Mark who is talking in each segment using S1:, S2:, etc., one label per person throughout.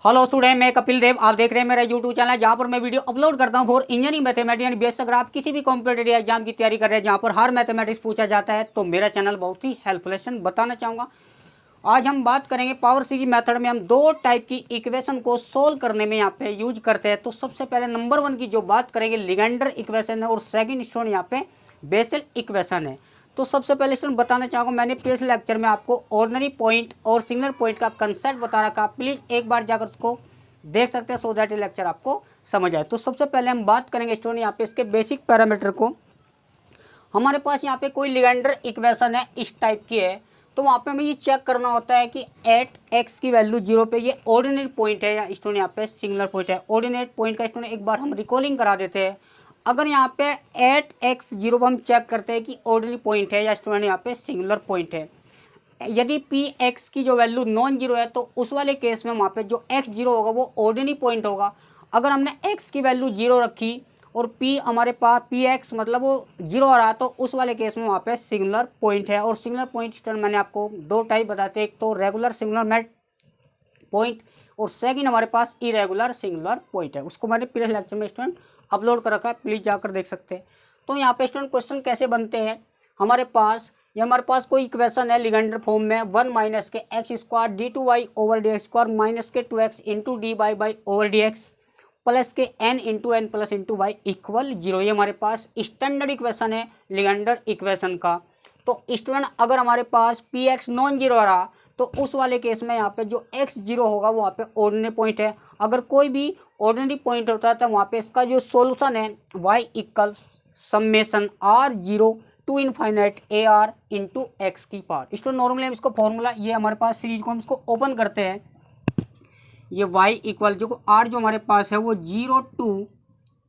S1: Hello student, मैं कपिल देव। आप देख रहे हैं मेरा यूट्यूब चैनल जहां पर मैं वीडियो अपलोड करता हूं फॉर इंजीनियरिंग मैथमेटिक्स। बेस अगर आप किसी भी कॉम्पिटेटिव एग्जाम की तैयारी कर रहे हैं जहां पर हर मैथमेटिक्स पूछा जाता है तो मेरा चैनल बहुत ही हेल्पफुल है। बताना चाहूँगा आज हम बात करेंगे पावर सीरीज मेथड में हम दो टाइप की इक्वेशन को सोल्व करने में यहाँ पे यूज करते हैं। तो सबसे पहले नंबर 1 की जो बात करेंगे लिगेंडर इक्वेशन है और सेकंड स्टूडेंट यहाँ पे बेसल इक्वेशन है। तो सबसे पहले स्टूडेंट बताना चाहूँगा, मैंने पिछले लेक्चर में आपको ऑर्डिनरी पॉइंट और सिंगुलर पॉइंट का कंसेप्ट बता रखा। प्लीज़ एक बार जाकर उसको देख सकते हैं सो दैट ये लेक्चर आपको समझ आए। तो सबसे पहले हम बात करेंगे स्टूडेंट यहाँ पे इसके बेसिक पैरामीटर को। हमारे पास यहाँ पे कोई लिगेंडर इक्वेशन है इस टाइप की है, तो वहाँ पे हमें ये चेक करना होता है कि एट एक्स की वैल्यू 0 पे ये ऑर्डिनरी पॉइंट है या स्टूडेंट यहाँ पे सिंगुलर पॉइंट है। ऑर्डिनेट पॉइंट का स्टूडेंट एक बार हम रिकॉलिंग करा देते हैं। अगर यहाँ पे एट एक्स 0 पर हम चेक करते हैं कि ऑर्डिनरी पॉइंट है या स्टूडेंट यहाँ पे सिंगुलर पॉइंट है। यदि पी एक्स की जो वैल्यू नॉन जीरो है तो उस वाले केस में वहाँ पे जो एक्स 0 होगा वो ऑर्डिनरी पॉइंट होगा। अगर हमने एक्स की वैल्यू 0 रखी और पी हमारे पास पी एक्स मतलब वो 0 आ रहा तो उस वाले केस में वहाँ पे सिंगुलर पॉइंट है। और सिंगुलर पॉइंट स्टूडेंट मैंने आपको दो टाइप बताते हैं, एक तो रेगुलर सिंगुलर मेट पॉइंट और सेकंड हमारे पास इरेगुलर सिंगुलर पॉइंट है। उसको मैंने प्रीवियस लेक्चर में स्टूडेंट अपलोड कर रखा है, प्लीज़ जाकर देख सकते हैं। तो यहाँ पे स्टूडेंट क्वेश्चन कैसे बनते हैं, हमारे पास कोई इक्वेशन है लिगेंडर फॉर्म में 1 माइनस के x square d two y over d x square minus के 2x into d y by over d x plus के n into n plus into y equal 0। ये हमारे पास स्टैंडर्ड इक्वेशन है लिगेंडर equation का। तो student अगर हमारे पास पी एक्स नॉन जीरो आ रहा तो उस वाले केस में यहाँ पे जो x 0 होगा वो वहाँ पे ऑर्डिनरी पॉइंट है। अगर कोई भी ऑर्डिनरी पॉइंट होता है तो वहाँ पे इसका जो सॉल्यूशन है y equal summation r0 to infinite a r into x की पावर। इसको नॉर्मली हम इसको फॉर्मूला ये हमारे पास सीरीज को हम इसको ओपन करते हैं। ये y इक्वल जो r जो हमारे पास है वो 0 टू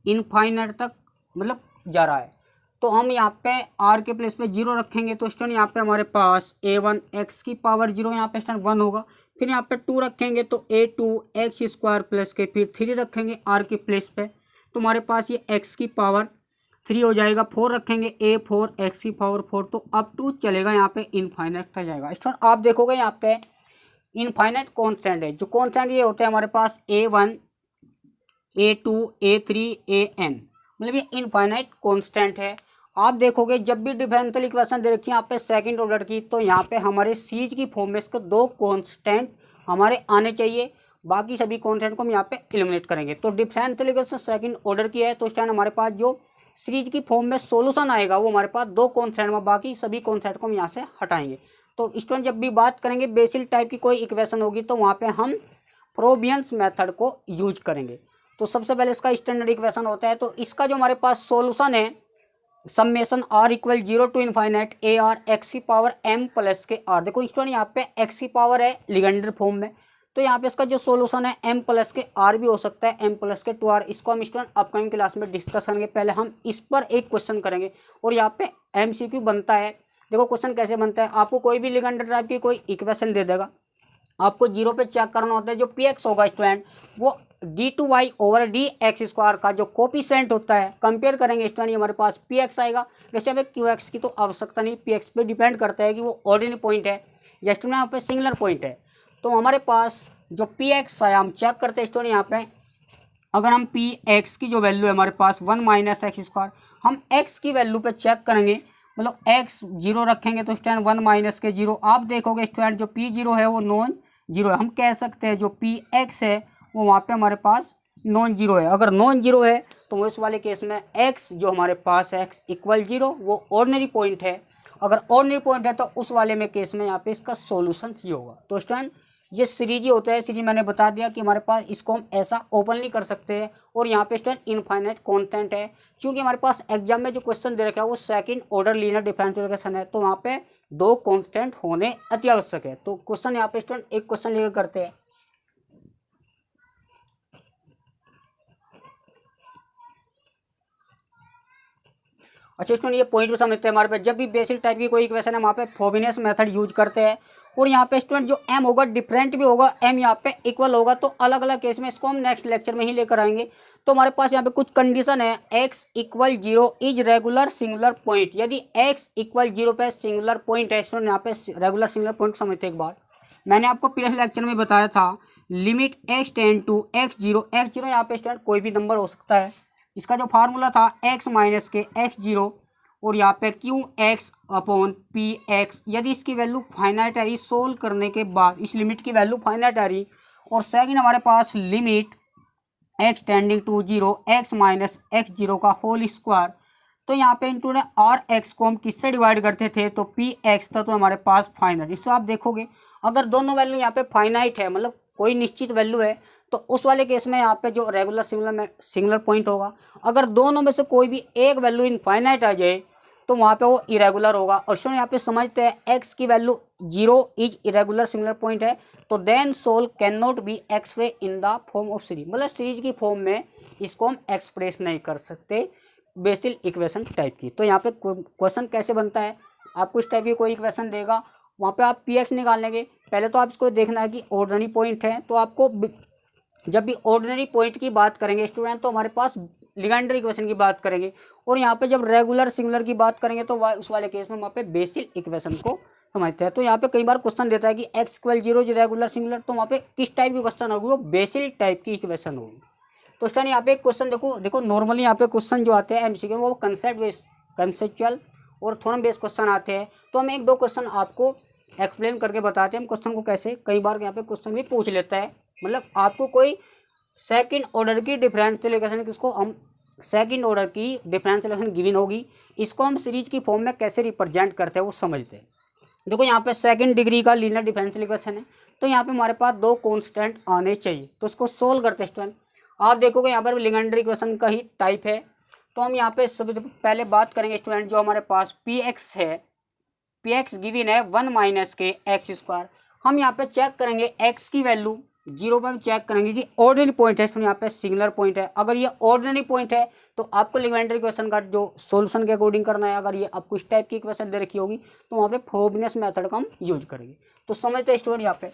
S1: इनफाइनाइट तक मतलब जा रहा है। तो हम यहाँ पे r के प्लेस पे 0 रखेंगे तो स्टूडेंट यहाँ पे हमारे पास a1 x की पावर 0 यहाँ पे स्टूडेंट 1 होगा। फिर यहाँ पे 2 रखेंगे तो a2 एक्स स्क्वायर प्लस के फिर 3 रखेंगे r के प्लेस पे तो हमारे पास ये x की पावर 3 हो जाएगा। 4 रखेंगे a4 एक्स की पावर 4 तो अप टू चलेगा यहाँ पे इनफाइनाइट तक जाएगा। स्टूडेंट आप देखोगे यहाँ पे इनफाइनाइट कॉन्स्टेंट है। जो कॉन्स्टेंट ये होते हैं हमारे पास a1 a2 a3 an मतलब ये इनफाइनाइट कॉन्स्टेंट है। आप देखोगे जब भी डिफरेंशियल इक्वेशन दे रखी है यहाँ पे सेकंड ऑर्डर की तो यहाँ पे हमारे सीरीज की फॉर्म में इसको दो कॉन्स्टेंट हमारे आने चाहिए, बाकी सभी कॉन्स्टेंट को हम यहाँ पे एलिमिनेट करेंगे। तो डिफरेंशियल इक्वेशन सेकंड ऑर्डर की है तो इस टाइम हमारे पास जो सीरीज की फॉर्म में सॉल्यूशन आएगा वो हमारे पास दो कॉन्स्टेंट में, बाकी सभी कॉन्स्टेंट को हम यहाँ से हटाएंगे। तो स्टूडेंट जब भी बात करेंगे बेसिल टाइप की कोई इक्वेशन होगी तो वहाँ पे हम प्रोबियंस मेथड को यूज करेंगे। तो सबसे पहले इसका स्टैंडर्ड इक्वेशन होता है तो इसका जो हमारे पास सॉल्यूशन है summation r equal 0 to infinite a r x की पावर m प्लस के r। देखो स्टूडेंट यहाँ पे x की पावर है लिगेंडर फॉर्म में तो यहाँ पे इसका जो सॉल्यूशन है m प्लस के r भी हो सकता है, m प्लस के 2r। इसको हम स्टूडेंट अपकमिंग क्लास में डिस्कस करेंगे। पहले हम इस पर एक क्वेश्चन करेंगे और यहाँ पे MCQ बनता है। देखो क्वेश्चन कैसे बनता है, आपको कोई भी लिगेंडर टाइप की कोई इक्वेशन दे देगा, आपको 0 पे चेक करना होता है जो पी एक्स होगा स्टूडेंट वो d two y over d x square का जो कोफिशिएंट होता है कंपेयर करेंगे स्टूडेंट हमारे पास पी एक्स आएगा। वैसे हमें क्यू एक्स की तो आवश्यकता नहीं, पी एक्स पे डिपेंड करता है कि वो ऑर्डिनरी पॉइंट है या स्टूडेंट यहाँ पे सिंगुलर पॉइंट है। तो हमारे पास जो पी एक्स आया हम चेक करते हैं स्टूडेंट यहाँ पे। अगर हम पी एक्स की जो वैल्यू है हमारे पास 1 माइनस एक्स स्क्वायर, हम एक्स की वैल्यू पे चेक करेंगे मतलब एक्स 0 रखेंगे तो स्टूडेंट 1 माइनस के 0। आप देखोगे स्टूडेंट जो पी 0 है वो नॉन जीरो है। हम कह सकते हैं जो पी एक्स है वो वहाँ पे हमारे पास नॉन जीरो है। अगर नॉन जीरो है तो उस वाले केस में एक्स जो हमारे पास है एक्स इक्वल 0 वो ऑर्डिनरी पॉइंट है। अगर ऑर्डिनरी पॉइंट है तो उस वाले में केस में यहाँ पे इसका सॉल्यूशन ये होगा। तो स्टूडेंट ये सीरीज ही होता है। सीरीज मैंने बता दिया कि हमारे पास इसको हम ऐसा ओपनली कर सकते हैं और यहाँ पे स्टूडेंट इनफाइनाइट कांस्टेंट है। क्योंकि हमारे पास एग्जाम में जो क्वेश्चन दे रखा है वो second order linear differential equation है तो वहाँ पे दो कांस्टेंट होने अति आवश्यक है। तो क्वेश्चन यहाँ पे स्टूडेंट एक क्वेश्चन लेकर करते हैं। अच्छा स्टूडेंट ये पॉइंट भी समझते हैं। हमारे पास जब भी बेसिक टाइप की कोई इक्वेशन है वहाँ पे फ्रोबेनियस मेथड यूज करते हैं और यहाँ पे स्टूडेंट जो m होगा डिफरेंट भी होगा, m यहाँ पे इक्वल होगा। तो अलग अलग केस में इसको हम नेक्स्ट लेक्चर में ही लेकर आएंगे। तो हमारे पास यहाँ पे कुछ कंडीशन है, x equal 0 is regular singular point. यदि x इक्वल 0 पे सिंगुलर पॉइंट है स्टूडेंट यहाँ पे रेगुलर सिंगुलर पॉइंट समझते एक बार। मैंने आपको पिछले लेक्चर में बताया था limit x tend to x0, x0 यहाँ पे स्टूडेंट कोई भी नंबर हो सकता है। इसका जो फार्मूला था x माइनस के x0 और यहाँ पे Q x upon P x. यदि इसकी वैल्यू फाइनाइट आ रही, सोल्व करने के बाद इस लिमिट की वैल्यू फाइनाइट आ रही, और सेकंड हमारे पास limit x tending to 0 x minus x0 का होल स्क्वायर। तो यहाँ पे इंटू ने आर एक्स को हम किससे डिवाइड करते थे, तो पी एक्स था, तो हमारे पास फाइनाइट। इससे आप देखोगे अगर दोनों वैल्यू यहाँ पे फाइनाइट है, मतलब कोई निश्चित वैल्यू है, तो उस वाले केस में यहाँ पे जो रेगुलर सिंगुलर पॉइंट होगा। अगर दोनों में से कोई भी एक वैल्यू इनफाइनाइट आ जाए तो वहाँ पे वो इरेगुलर होगा। और सुनो यहाँ पे समझते हैं x की value 0 is irregular singular point है, तो then solve can not be express in the form of series, मतलब सीरीज की फॉर्म में इसको हम एक्सप्रेस नहीं कर सकते बेसिल इक्वेशन टाइप की। तो यहाँ पे क्वेश्चन कैसे बनता है, आपको इस टाइप की कोई इक्वेशन देगा, वहाँ पे आप पी एक्स निकालेंगे। पहले तो आप इसको देखना है कि ऑर्डिनरी पॉइंट है, तो आपको जब भी ऑर्डिनरी पॉइंट की बात करेंगे स्टूडेंट, तो हमारे पास लिगेंडर इक्वेशन की बात करेंगे, और यहाँ पे जब रेगुलर सिंगुलर की बात करेंगे तो उस वाले केस में वहाँ पे बेसिल इक्वेशन को समझते हैं। तो यहाँ पे कई बार क्वेश्चन देता है कि x इक्वल 0 रेगुलर सिंगुलर, तो वहाँ पे किस टाइप की क्वेश्चन होगी, वो बेसिल टाइप की इक्वेशन होगी। तो स्टूडेंट यहाँ पे एक क्वेश्चन देखो नॉर्मली यहाँ पे क्वेश्चन जो आते हैं एमसीक्यू में वो कंसेप्चुअल और थ्योरम बेस्ड क्वेश्चन आते हैं। तो हम एक दो क्वेश्चन आपको एक्सप्लेन करके बताते हैं हम क्वेश्चन को कैसे। कई बार यहाँ पे क्वेश्चन भी पूछ लेता है, मतलब आपको कोई सेकंड ऑर्डर की डिफरेंशियल इक्वेशन, किसको हम सेकंड ऑर्डर की डिफरेंशियल इक्वेशन गिवन होगी, इसको हम सीरीज की फॉर्म में कैसे रिप्रेजेंट करते हैं वो समझते हैं। देखो यहाँ पे सेकंड डिग्री का लीनियर डिफरेंशियल इक्वेशन है, तो यहाँ पे हमारे पास दो कांस्टेंट आने चाहिए, तो उसको सोल्व करते हैं स्टूडेंट। आप देखोगे यहाँ पर लिगेंडर इक्वेशन का ही टाइप है। तो हम यहाँ पे सबसे पहले बात करेंगे स्टूडेंट, जो हमारे पास पी एक्स है, पी एक्स गिवन है 1 माइनस के एक्स स्क्वायर। हम यहाँ पे चेक करेंगे एक्स की वैल्यू 0 पर हम चेक करेंगे कि ऑर्डिनरी पॉइंट है, यहाँ पे सिंगुलर पॉइंट है। अगर ये ऑर्डिनरी पॉइंट है तो आपको लिगेंडर इक्वेशन का जो सॉल्यूशन के अकॉर्डिंग करना है। अगर ये आपको इस टाइप की इक्वेशन दे रखी होगी तो वहाँ पे फ्रोबेनियस मेथड का हम यूज करेंगे। तो समझते हैं स्टूडेंट, यहाँ पे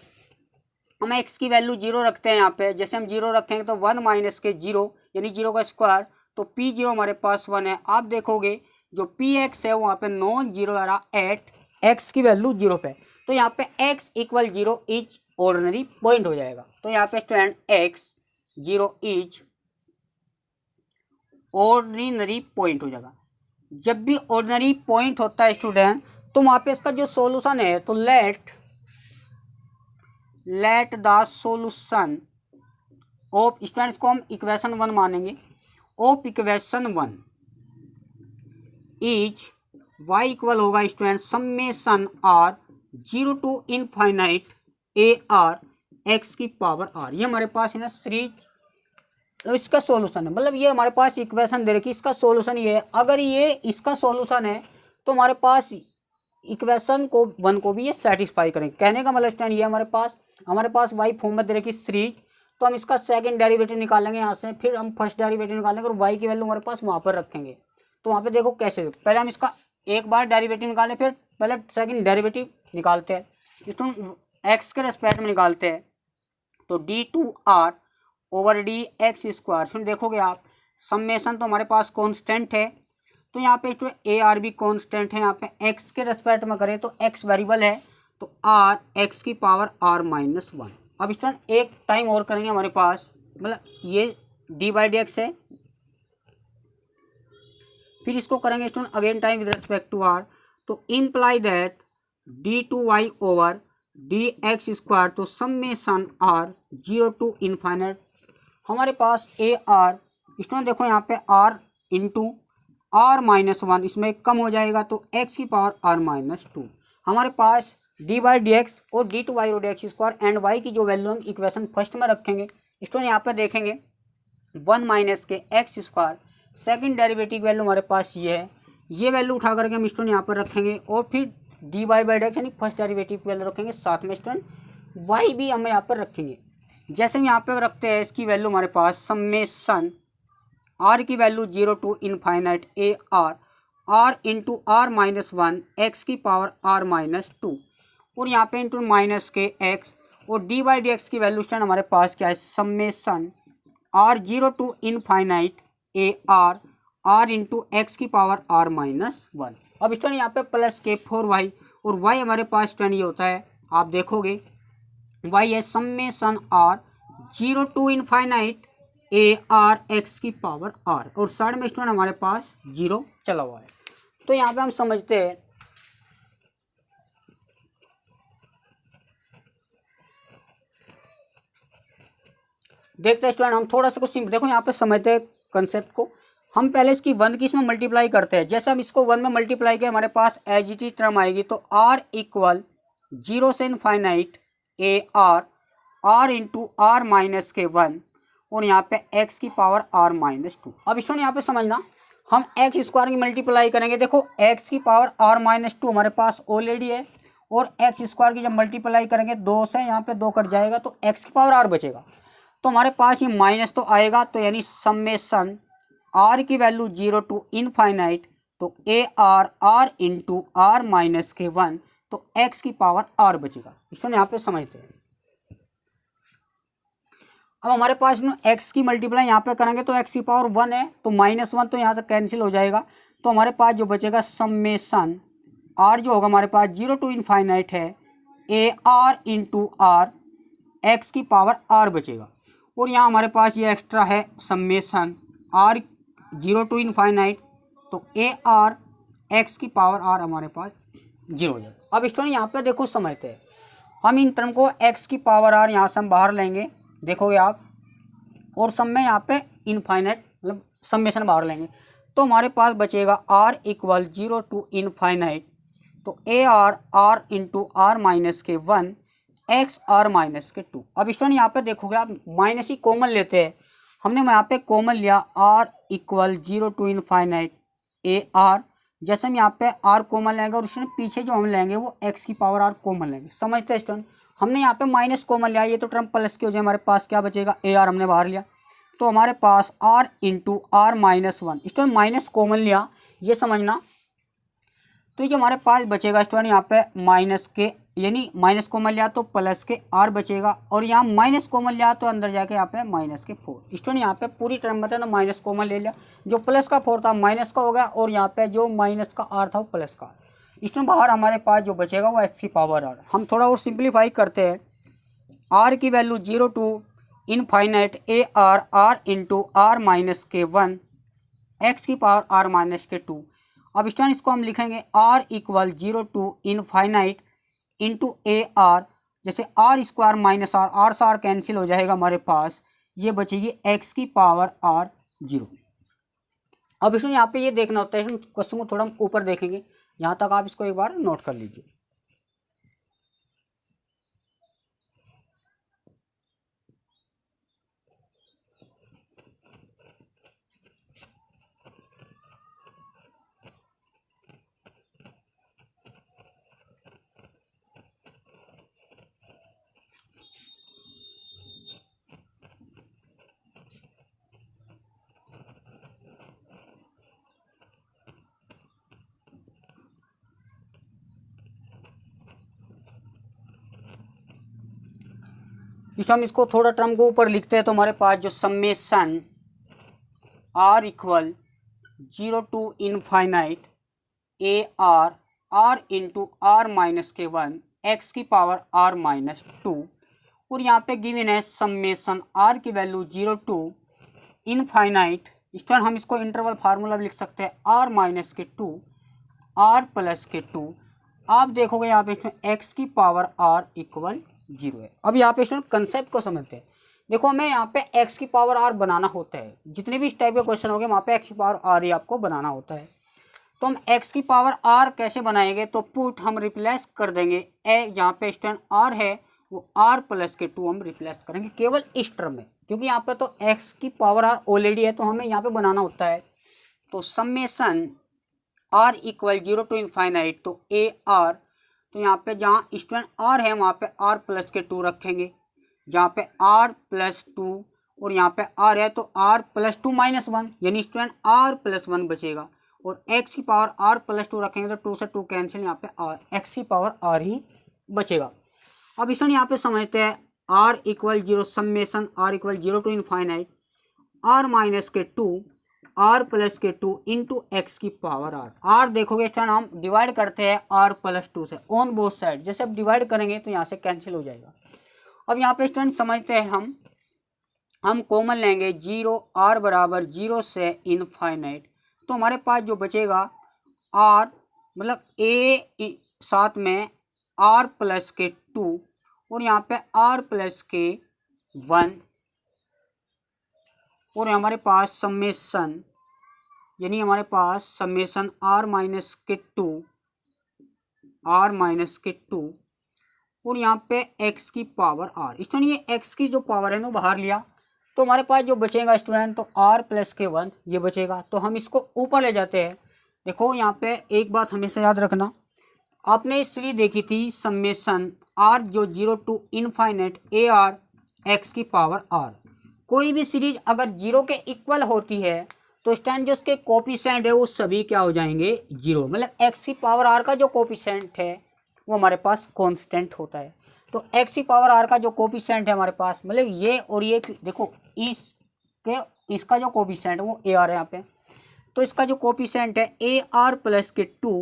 S1: हम एक्स की वैल्यू 0 रखते हैं। यहाँ पे जैसे हम 0 रखेंगे तो 1 माइनस के 0 यानी 0 का स्क्वायर, तो पी 0 हमारे पास 1 है। आप देखोगे जो पी एक्स है वहाँ पे नॉन जीरो आ रहा एट एक्स की वैल्यू 0 पे, तो यहाँ पे x equal 0 is ordinary point हो जाएगा। तो यहाँ पे student x 0 is ordinary point हो जाएगा। जब भी ऑर्डिनरी पॉइंट होता है स्टूडेंट, तो वहाँ पे इसका जो सॉल्यूशन है, तो let the solution of student, को हम इक्वेशन 1 मानेंगे, of equation 1 is y equal होगा student summation r 0 to infinite a r x की पावर r। ये हमारे पास है ना सीरीज, तो इसका सॉल्यूशन है, मतलब ये हमारे पास इक्वेशन दे रखी, इसका सॉल्यूशन ये है। अगर ये इसका सॉल्यूशन है तो हमारे पास इक्वेशन को 1 को भी ये सेटिस्फाई करेंगे। कहने का मतलब स्टूडेंट ये हमारे पास y फॉर्म में दे रखी सीरीज, तो हम इसका सेकंड डेरिवेटिव निकालेंगे यहाँ से, फिर हम फर्स्ट डेरिवेटिव निकालेंगे और y की वैल्यू हमारे पास वहाँ पर रखेंगे। तो वहाँ पे देखो कैसे, पहले हम इसका एक बार डेरिवेटिव निकालें, फिर पहले सेकंड डेरिवेटिव निकालते हैं, इसको एक्स के रेस्पेक्ट में निकालते हैं। तो d2r over d x square, फिर देखोगे आप समेशन तो हमारे पास कांस्टेंट है, तो यहाँ पे जो ए आर भी कांस्टेंट है। यहाँ पे x के रेस्पेक्ट में करें तो x वेरिएबल है, तो r x की पावर r माइनस 1। अब स्टूडेंट एक टाइम और करेंगे, हमारे पास मतलब ये डी बाई डी एक्स है, फिर इसको करेंगे student again time with respect to r, तो imply that d2y over d x square, तो समेशन r 0 टू इनफाइनाइट हमारे पास ए आर। स्टूडेंट देखो यहाँ पे r इंटू r माइनस 1, इसमें कम हो जाएगा तो x की पावर r माइनस 2। हमारे पास डी बाई डी एक्स और d2y और D x square and y की जो वैल्यू हम इक्वेशन फर्स्ट में रखेंगे। स्टूडेंट यहाँ पे देखेंगे 1 माइनस के x square, second derivative value हमारे पास ये है, ये वैल्यू उठा करके हम स्टूडेंट यहाँ पर रखेंगे, और फिर डी बाई डी एक्स यानी फर्स्ट डेरिवेटिव वैल्यू रखेंगे, साथ में स्टूडेंट y भी हम यहाँ पर रखेंगे। जैसे हम यहाँ पर रखते हैं इसकी वैल्यू हमारे पास समेशन r की value 0 to infinite a r r into r minus 1 x की पावर r माइनस 2, और यहाँ पे इंटू माइनस के x, और डी बाई डी एक्स की वैल्यू स्टूडेंट हमारे पास क्या है summation r 0 to infinite a r r into x की पावर r माइनस 1। अब स्टूडेंट यहाँ पे प्लस के 4y, और y हमारे पास स्टूडेंट ये होता है, आप देखोगे वाई है summation r 0 to infinite a r x की पावर आर, और साइड में स्टूडेंट हमारे पास 0 चला हुआ है। तो यहाँ पे हम समझते हैं, देखते हैं स्टूडेंट हम थोड़ा सा कुछ सिंपल, देखो यहाँ पे समझते हैं कंसेप्ट को। हम पहले इसकी 1 की इसमें मल्टीप्लाई करते हैं। जैसे हम इसको 1 में मल्टीप्लाई किया हमारे पास एज इट इज टर्म आएगी, तो आर इक्वल 0 से infinite a r into r minus के 1, और यहाँ पे एक्स की पावर आर माइनस 2। अब स्टूडेंट यहाँ पे समझना, हम एक्स स्क्वायर की मल्टीप्लाई करेंगे। देखो एक्स की पावर आर माइनस 2 हमारे पास ऑलरेडी है, और एक्स स्क्वायर की जब मल्टीप्लाई करेंगे 2 से, यहाँ पे 2 कट जाएगा तो एक्स की पावर आर बचेगा। तो हमारे पास ये माइनस तो आएगा, तो यानी समेसन आर की वैल्यू 0 टू इनफाइनाइट, तो a r into r minus के 1, तो एक्स की पावर आर बचेगा। इसको यहाँ पे समझते हैं। अब हमारे पास एक्स की मल्टीप्लाई यहाँ पे करेंगे तो एक्स की पावर 1 है, तो -1 तो यहाँ तक कैंसिल हो जाएगा। तो हमारे पास जो बचेगा समेसन आर जो होगा हमारे पास 0 टू इनफाइनाइट है a r into r x की पावर आर बचेगा। और यहाँ हमारे पास ये एक्स्ट्रा है समेसन आर 0 टू इनफाइनाइट, तो ए आर एक्स की पावर आर हमारे पास 0 हो जाएगा। अब स्टूडेंट यहाँ पे देखो समझते हैं, हम इन टर्म को एक्स की पावर आर यहाँ से हम बाहर लेंगे, देखोगे आप, और सब में यहाँ पे इनफाइनाइट मतलब समेसन बाहर लेंगे, तो हमारे पास बचेगा आर इक्वल 0 टू इनफाइनाइट, तो a r into r minus के 1 एक्स आर माइनस के 2। अब स्टूडेंट यहाँ पे देखोगे आप माइनस ही कॉमन लेते हैं, हमने यहाँ पे कॉमन लिया r equal 0 to infinite a r. जैसे हम यहाँ पे आर कॉमन लेंगे और उसमें पीछे जो हम लेंगे वो एक्स की पावर आर कॉमन लेंगे। समझते हैं स्टूडेंट, हमने यहाँ पे माइनस कॉमन लिया, ये तो टर्म प्लस की हो जाए, हमारे पास क्या बचेगा ए आर हमने बाहर लिया, तो हमारे पास r into r minus 1। Student minus common लिया, ये समझना, तो जो हमारे पास बचेगा स्टूडेंट यहाँ पे माइनस के, यानी माइनस कॉमन लिया तो प्लस के आर बचेगा, और यहाँ माइनस कॉमन लिया तो अंदर जाके यहाँ पे माइनस के 4। स्टूडेंट यहाँ पे पूरी टर्म बताया ना, माइनस कॉमन ले लिया, जो प्लस का 4 था माइनस का हो गया, और यहाँ पे जो माइनस का आर था वो प्लस का। इसमें बाहर हमारे पास जो बचेगा वो एक्स की पावर आर। हम थोड़ा और सिंप्लीफाई करते हैं, आर की value 0 to infinite a r into r minus के 1 एक्स की पावर आर माइनस के 2। अब स्टूडेंट इसको हम लिखेंगे r equal 0 to infinite into a r, जैसे आर स्क्वायर माइनस आर से आर कैंसिल हो जाएगा, हमारे पास ये बचेगी एक्स की पावर आर 0। अब इसमें यहाँ पे ये देखना होता है, क्वेश्चन को थोड़ा हम ऊपर देखेंगे, यहाँ तक आप इसको एक बार नोट कर लीजिए। इस हम इसको थोड़ा टर्म को ऊपर लिखते हैं, तो हमारे पास जो summation r equal 0 to infinite a r into r minus के 1 एक्स की पावर आर माइनस 2, और यहाँ पे गिवन है समेसन आर की वैल्यू 0 टू इनफाइनाइट, इस तरह हम इसको इंटरवल फार्मूला भी लिख सकते हैं, आर माइनस के 2 आर प्लस के 2। आप देखोगे यहाँ पे इसमें एक्स की पावर आर इक्वल 0 है। अब यहाँ पे इसमें कंसेप्ट को समझते हैं। देखो हमें यहाँ पे एक्स की पावर आर बनाना होता है, जितने भी इस टाइप के क्वेश्चन हो गए वहाँ पे एक्स की पावर आर ही आपको बनाना होता है। तो हम एक्स की पावर आर कैसे बनाएंगे, तो पुट हम रिप्लेस कर देंगे ए, जहाँ पे स्टैंड आर है वो आर प्लस के 2 हम रिप्लेस करेंगे केवल इस टर्म में, क्योंकि यहाँ पे तो एक्स की पावर आर ऑलरेडी है, तो हमें यहाँ पे बनाना होता है। तो summation r equal 0 to infinite, तो ए आर, तो यहाँ पे जहाँ स्टूडेंट आर है वहाँ पे आर प्लस के 2 रखेंगे, जहाँ पे आर प्लस 2 और यहाँ पे आर है तो आर प्लस 2 माइनस 1, यानी स्टूडेंट आर प्लस 1 बचेगा, और एक्स की पावर आर प्लस 2 रखेंगे तो 2 से 2 कैंसिल, यहाँ पे आर एक्स की पावर आर ही बचेगा। अब इसमें यहाँ पे समझते हैं r equal 0 summation r equal 0 to infinite r minus के 2 आर प्लस के 2 इंटू एक्स की पावर आर। आर देखोगे इस टाइम हम डिवाइड करते हैं आर प्लस 2 से ऑन बोथ साइड, जैसे अब डिवाइड करेंगे तो यहाँ से कैंसिल हो जाएगा, अब यहाँ पे स्टूडेंट समझते हैं हम कॉमन लेंगे 0 r बराबर 0 से इनफाइनाइट, तो हमारे पास जो बचेगा r मतलब a साथ में r प्लस के 2 और यहाँ पे r प्लस के 1 और हमारे पास समेसन यानी हमारे पास समेसन r माइनस के 2 और यहाँ पे x की पावर r। स्टूडेंट ये x की जो पावर है ना बाहर लिया, तो हमारे पास जो बचेगा स्टूडेंट तो r प्लस के 1 ये बचेगा, तो हम इसको ऊपर ले जाते हैं। देखो यहाँ पे एक बात हमेशा याद रखना, आपने सीरीज देखी थी समेसन r जो 0 टू इनफाइनाइट AR x की पावर r। कोई भी सीरीज अगर 0 के इक्वल होती है तो स्टैंड जो उसके कोफिशिएंट है वो सभी क्या हो जाएंगे 0, मतलब x की पावर r का जो कोफिशिएंट है वो हमारे पास कांस्टेंट होता है। तो x की पावर r का जो कोफिशिएंट है हमारे पास मतलब ये और ये देखो इसका जो कोफिशिएंट है वो AR है यहाँ पे, तो इसका जो कोफिशिएंट है AR प्लस के 2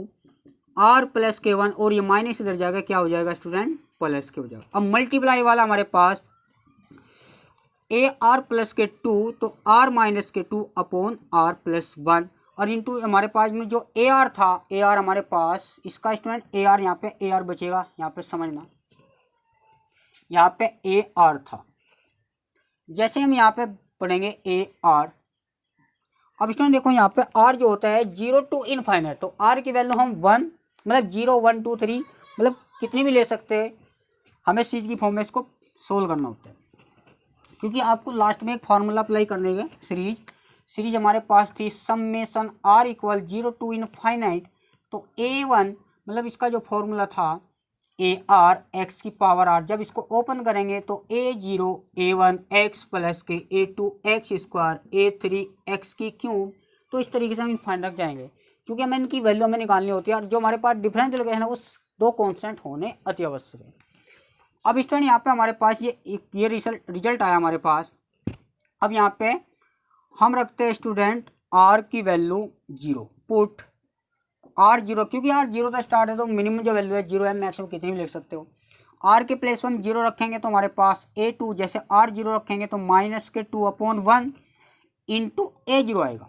S1: r प्लस के 1 और ये माइनस इधर जाएगा क्या हो जाएगा स्टूडेंट प्लस के हो जाएगा। अब मल्टीप्लाई वाला हमारे पास AR प्लस के 2 तो r माइनस के 2 अपॉन r प्लस 1 और इंटू हमारे पास में जो AR था AR हमारे पास इसका स्टूडेंट AR यहाँ पे AR बचेगा, यहाँ पे समझना यहाँ पे AR था, जैसे हम यहाँ पे पढ़ेंगे AR। अब स्टूडेंट देखो यहाँ पे R जो होता है 0 टू इनफाइनाइट, तो R की वैल्यू हम 1 मतलब 0 1 2 3 मतलब कितनी भी ले सकते हैं, हमें सीरीज की फॉर्म में इसको सोल्व करना होता है क्योंकि आपको लास्ट में एक फार्मूला अप्लाई करने के सीरीज हमारे पास थी summation r equal 0 to infinite, तो A1 मतलब इसका जो फॉर्मूला था AR x की पावर r, जब इसको ओपन करेंगे तो A0 A1 x प्लस के A2 x square A3 x की क्यूब, तो इस तरीके से हम इनफाइनाइट जाएंगे क्योंकि हमें इनकी वैल्यू हमें निकालनी होती है और जो हमारे पास डिफरेंशियल इक्वेशन है वो दो कांस्टेंट होने अति आवश्यक है। अब स्टूडेंट यहाँ पे हमारे पास ये रिजल्ट आया हमारे पास। अब यहाँ पे हम रखते हैं स्टूडेंट r की वैल्यू 0, पुट r 0 क्योंकि r 0 से स्टार्ट है तो मिनिमम जो वैल्यू है 0 है, मैक्सिमम कितनी भी लिख सकते हो। r के प्लेस में 0 रखेंगे तो हमारे पास A2 जैसे r 0 रखेंगे तो माइनस के 2 अपॉन 1 इंटू A0 आएगा,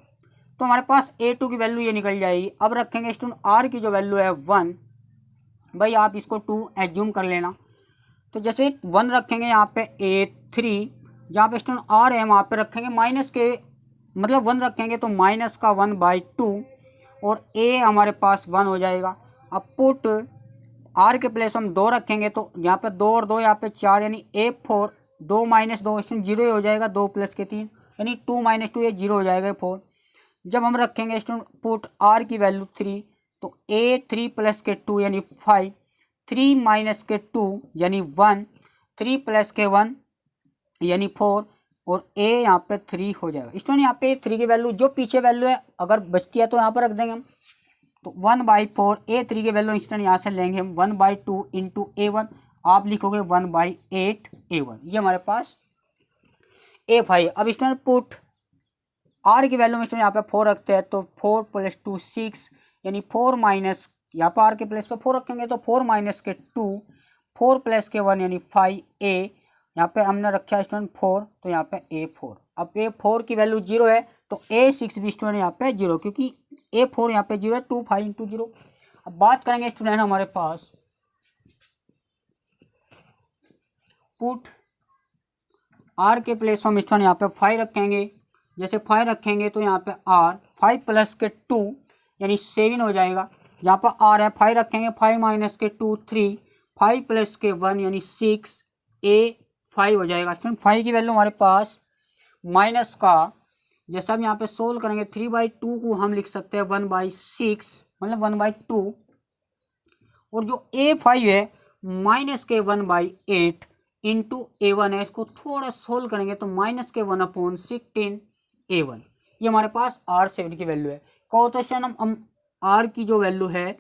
S1: तो हमारे पास A2 की वैल्यू ये निकल जाएगी। अब रखेंगे स्टूडेंट r की जो वैल्यू है 1, भाई आप इसको 2 एज्यूम कर लेना, तो जैसे 1 रखेंगे यहाँ पे A3 जहाँ पे स्टूडेंट r है वहाँ पे रखेंगे माइनस के मतलब 1 रखेंगे तो माइनस का 1/2 और a हमारे पास 1 हो जाएगा। अब पुट r के प्लेस हम 2 रखेंगे तो यहाँ पे 2 और 2 यहाँ पे 4 यानी A4 2 माइनस 2 स्टूडेंट 0 हो जाएगा, 2 प्लस के 3 यानी 2 माइनस 2 ये 0 हो जाएगा 4। जब हम रखेंगे स्टूडेंट पुट r की वैल्यू 3 तो A3 प्लस के 2 यानी 5, 3 माइनस के 2 यानी 1, 3 प्लस के 1 यानी 4 और a यहाँ पे 3 हो जाएगा। स्टूडेंट यहाँ पे 3 की वैल्यू जो पीछे वैल्यू है अगर बचती है तो यहाँ पर रख देंगे हम, तो 1/4 A3 की वैल्यू इंस्टेंट यहाँ से लेंगे हम 1/2 इंटू A1, आप लिखोगे 1/8 A1, ये हमारे पास A5। अब स्टूडेंट पुट r की वैल्यू में स्टूडेंट यहाँ पे 4 रखते हैं तो 4 प्लस 2 6 यानी 4 माइनस यहाँ पर r के प्लेस पे 4 रखेंगे तो 4 माइनस के 2 4 प्लस के 1 यानी 5a, यहाँ पे हमने रखा है स्टूडेंट 4 तो यहाँ पे A4। अब A4 की वैल्यू 0 है तो A6 भी स्टूडेंट यहाँ पे 0 क्योंकि A4 यहाँ पे 0 है, 2 5 इंटू 0। अब बात करेंगे स्टूडेंट हमारे पास पुट r के प्लेस हम स्टूडेंट यहाँ पे 5 रखेंगे, जैसे 5 रखेंगे तो यहाँ पे r 5 प्लस के 2 यानी 7 हो जाएगा। यहाँ पर r है 5 रखेंगे 5 माइनस के 2 3, 5 प्लस के 1 यानी 6 A5 हो जाएगा। स्टूडेंट 5 की वैल्यू हमारे पास माइनस का जैसा हम यहाँ पे सोल्व करेंगे 3/2 को हम लिख सकते हैं 1/6 मतलब 1/2 और जो A5 है माइनस के 1/8 इंटू A1 है, इसको थोड़ा सोल्व करेंगे तो माइनस के 1/16 A1, ये हमारे पास R7 की वैल्यू है। कहो तो हम R की जो वैल्यू है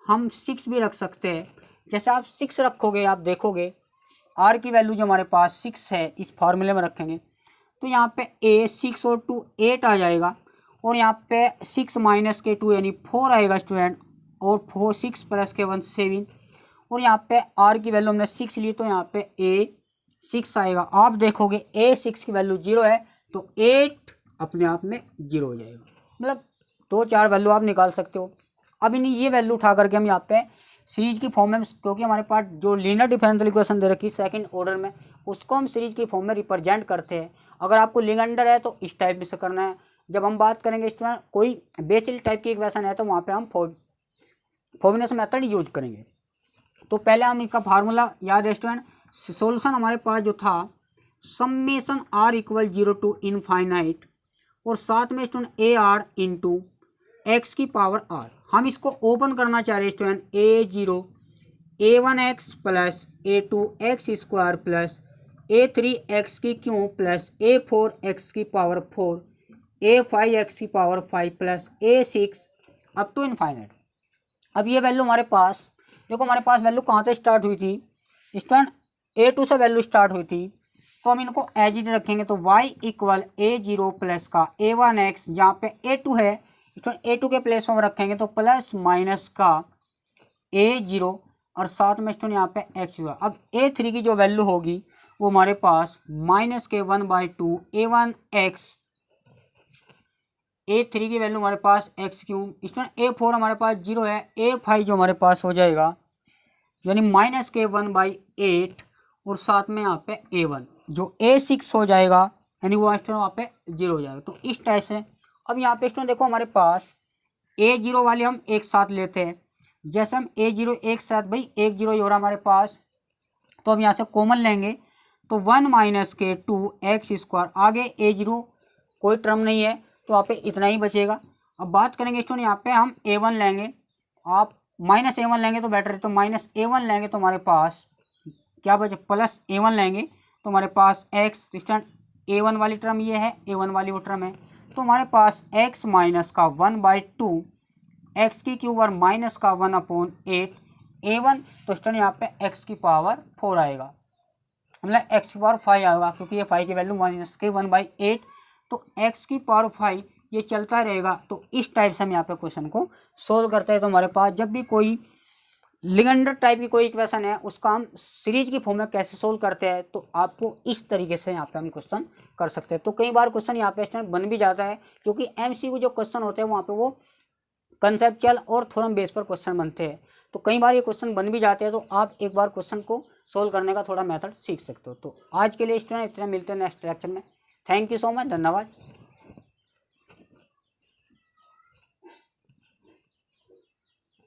S1: हम 6 भी रख सकते हैं, जैसे आप 6 रखोगे आप देखोगे R की वैल्यू जो हमारे पास 6 है इस फार्मूले में रखेंगे तो यहाँ पे A 6 और 2 8 आ जाएगा और यहाँ पे 6 माइनस के 2 यानी 4 आएगा स्टूडेंट और 4 6 प्लस के 1 7 और यहाँ पे R की वैल्यू हमने 6 ली तो यहाँ पे A 6 आएगा। आप देखोगे A6 की वैल्यू 0 है तो 8 अपने आप में 0 हो जाएगा। मतलब 2-4 वैल्यू आप निकाल सकते हो। अब इन ये वैल्यू उठा करके हम यहाँ पे सीरीज की फॉर्म में, क्योंकि हमारे पास जो लीनियर डिफरेंशियल इक्वेशन दे रखी है सेकंड ऑर्डर में, उसको हम सीरीज की फॉर्म में रिप्रेजेंट करते हैं। अगर आपको लिगेंडर है तो इस टाइप में से करना है। जब हम बात करेंगे स्टूडेंट कोई बेसिल टाइप की इक्वेशन है तो वहाँ पे हम फॉर्मुलेशन मेथड यूज करेंगे। तो पहले हम इसका फार्मूला याद है स्टूडेंट, सोल्यूशन हमारे पास जो था summation r equal 0 to infinite और साथ में student a r into x की पावर r। हम इसको ओपन करना चाह रहे हैं student A0 A1x plus A2x square plus A3x की क्यूब प्लस A4x की पावर 4 A5x की power 5 plus A6 up to infinite. अब ये वैल्यू हमारे पास, देखो हमारे पास वैल्यू कहाँ से स्टार्ट हुई थी स्टूडेंट, A2 से वैल्यू स्टार्ट हुई थी, तो हम इनको एज इट रखेंगे। तो y इक्वल A0 प्लस का A1x, जहाँ पे A2 है स्टूडेंट A2 के प्लेस में रखेंगे तो प्लस माइनस का A0 और साथ में स्टूडेंट यहाँ पे x हुआ। अब A3 की जो वैल्यू होगी वो हमारे पास माइनस के 1/2 A1x, A3 की वैल्यू हमारे पास x क्यूब, स्टूडेंट A4 हमारे पास 0 है, A5 जो हमारे पास हो जाएगा यानी माइनस के 1/8 और साथ में यहाँ पे A1 जो A6 हो जाएगा यानी वो स्टूडेंट वहाँ पे 0 हो जाएगा। तो इस टाइप से अब यहाँ पे स्टूडेंट देखो हमारे पास A0 वाले हम एक साथ लेते हैं। जैसे हम A0 एक साथ, भाई 1 0 ही हो रहा हमारे पास, तो हम यहाँ से कॉमन लेंगे तो 1 माइनस के 2x स्क्वायर, आगे A0 कोई टर्म नहीं है तो यहाँ पे इतना ही बचेगा। अब बात करेंगे स्टूडेंट यहाँ पे हम A1 लेंगे, आप माइनस A1 लेंगे तो बेटर है, तो माइनस A1 लेंगे तो हमारे पास क्या बचे, प्लस A1 लेंगे तो हमारे पास x, स्टूडेंट A1 वाली टर्म ये है, A1 वाली वो टर्म है, तो हमारे पास x माइनस का 1/2 एक्स की क्यूब और माइनस का 1/8 A1, तो स्टूडेंट यहाँ पे x की पावर 4 आएगा, मतलब x की पावर 5 आएगा क्योंकि ये 5 की वैल्यू माइनस के 1/8, तो x की पावर 5 ये चलता रहेगा। तो इस टाइप से हम यहाँ पे क्वेश्चन को सोल्व करते हैं। तो हमारे पास जब भी कोई लिगेंडर टाइप की कोई इक्वेशन है उसका हम सीरीज की फॉर्म में कैसे सोल्व करते हैं, तो आपको इस तरीके से यहाँ पे हम क्वेश्चन कर सकते हैं। तो कई बार क्वेश्चन यहाँ पे स्टूडेंट बन भी जाता है क्योंकि MCQ जो क्वेश्चन होते हैं वहाँ पे वो कंसेप्चुअल और थ्योरम बेस पर क्वेश्चन बनते हैं, तो कई बार ये क्वेश्चन बन भी जाते हैं, तो आप एक बार क्वेश्चन को सोल्व करने का थोड़ा मेथड सीख सकते हो। तो आज के लिए स्टूडेंट इतना, मिलते हैं नेक्स्ट लेक्चर में। थैंक यू सो मच, धन्यवाद।